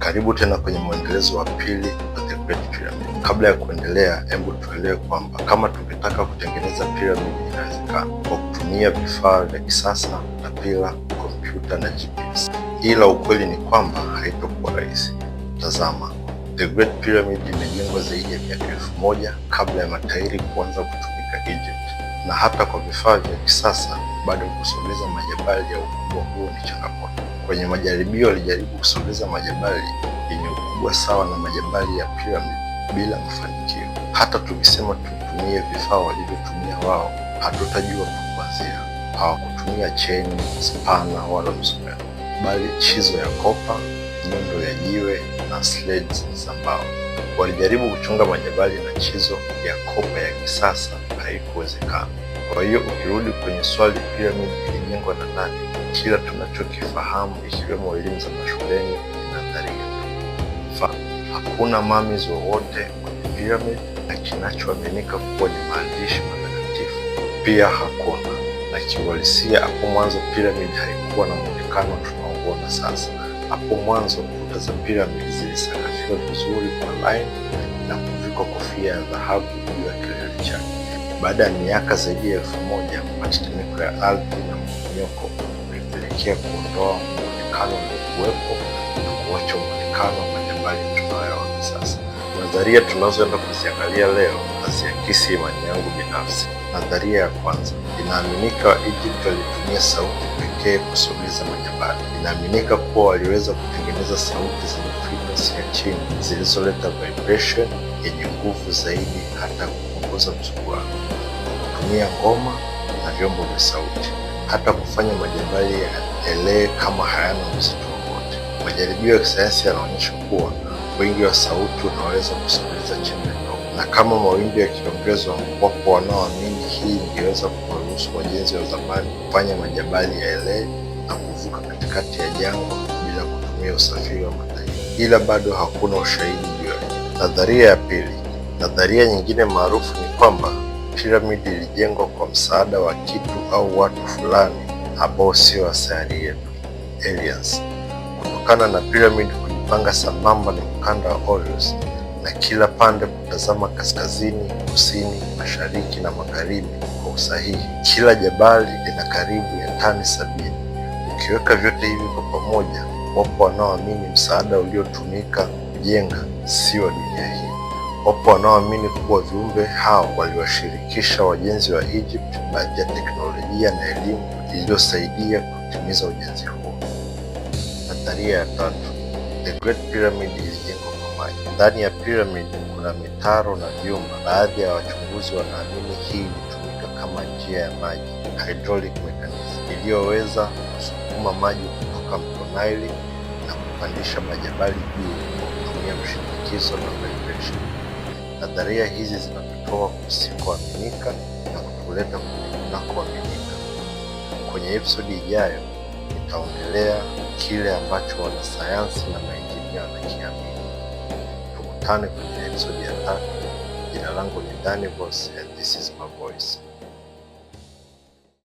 Karibu tena kwenye mwendelezo wa pili wa The Great Pyramid. Kabla ya kuendelea, hebu tuelewe kwamba kama tungetaka kutengeneza pyramid inawezekana kwa kutumia vifaa vya kisasa na pia kompyuta na GPS. Ila ukweli ni kwamba haitakuwa rahisi. Tazama, The Great Pyramid imejengwa zaidi ya miaka 1000 kabla ya matairi kuanza kutumika Egypt, na hata kwa vifaa vya kisasa bado kusogeza majabali ya ukubwa huo ni changamoto. Kwenye majaribio walijaribu kusogeza majabali yenye ukubwa sawa na majabali ya pyramid bila mafanikio. Hata tukisema tutumie vifaa walivyotumia wao, hatutajua pa kuanzia. Hawakutumia cheni, spana wala msumeno, bali chizo ya kopa, nyundo ya jiwe na sledges za mbao. Walijaribu kuchonga majabali na chizo ya kopa ya kisasa, haikuwezekana. Kwa hiyo ukirudi kwenye swali, pyramid ilijengwa na nani? Kila tunachokifahamu ikiwemo elimu za mashuleni ni nadharia tu. Hakuna mummies wowote kwenye pyramid, na kinachoaminika kuwa ni maandishi matakatifu pia hakuna. Na kiuhalisia, hapo mwanzo pyramid haikuwa na muonekano tunaoona sasa. Hapo mwanzo kuta za pyramid zilisakafiwa vizuri kwa line na kuvikwa kofia ya dhahabu juu ya kilele chake. Baada ya miaka zaidi ya 1000, matetemeko ya ardhi na mmomonyoko ulipelekea kuondoa muonekano uliokuwepo na kuacha muonekano wa majabali tunayoyaona sasa. Nadharia tunazoenda kuziangalia leo haziakisi imani yangu binafsi. Nadharia ya kwanza, inaaminika Egypt walitumia sauti pekee kusogeza majabali. Inaaminika kuwa waliweza kutengeneza sauti zenye frequency ya chini zilizoleta vibration yenye nguvu zaidi, hata kupunguza msuguano, kutumia ngoma na vyombo vya sauti, hata kufanya majabali yaelee kama hayana uzito wowote. Majaribio ya kisayansi yanaonyesha kuwa wingi wa sauti unaweza kusogeza chembe ndogo, na kama mawimbi yakiongezwa, wapo wanaoamini hii ingeweza kuwaruhusu wajenzi wa zamani kufanya majabali yaelee na kuvuka katikati ya jangwa bila kutumia usafiri wa matairi. Ila bado hakuna ushahidi juu ya hili. Nadharia ya pili. Nadharia nyingine maarufu ni kwamba pyramid ilijengwa kwa msaada wa kitu au watu fulani ambao sio wa sayari yetu, aliens. Kutokana na pyramid kujipanga sambamba na mkanda wa Orion na kila pande kutazama kaskazini, kusini, mashariki na magharibi kwa usahihi, kila jabali lina karibu ya tani 70. Ukiweka vyote hivi kwa pamoja, wapo wanaoamini msaada uliotumika kujenga sio wa dunia hii. Wapo wanaoamini kuwa viumbe hao waliwashirikisha wajenzi wa Egypt baadhi ya teknolojia na elimu iliyosaidia kutimiza ujenzi huo. Nadharia ya tatu. The Great Pyramid ilijengwa kwa maji. Ndani ya pyramid kuna mitaro na vyumba. Baadhi ya wachunguzi wanaamini hii ilitumika kama njia ya maji, hydraulic mechanism, iliyoweza kusukuma maji kutoka mto Nile na kupandisha majabali juu kwa kutumia mshinikizo na vibration. Nadharia hizi zinatutoa kusikoaminika na kutuleta kunakoaminika. Kwenye episodi ijayo nitaongelea kile ambacho wanasayansi na mainjinia wanakiamini. Tukutane kwenye episodi ya 3. Jina langu ni Danny Boss and this is my voice.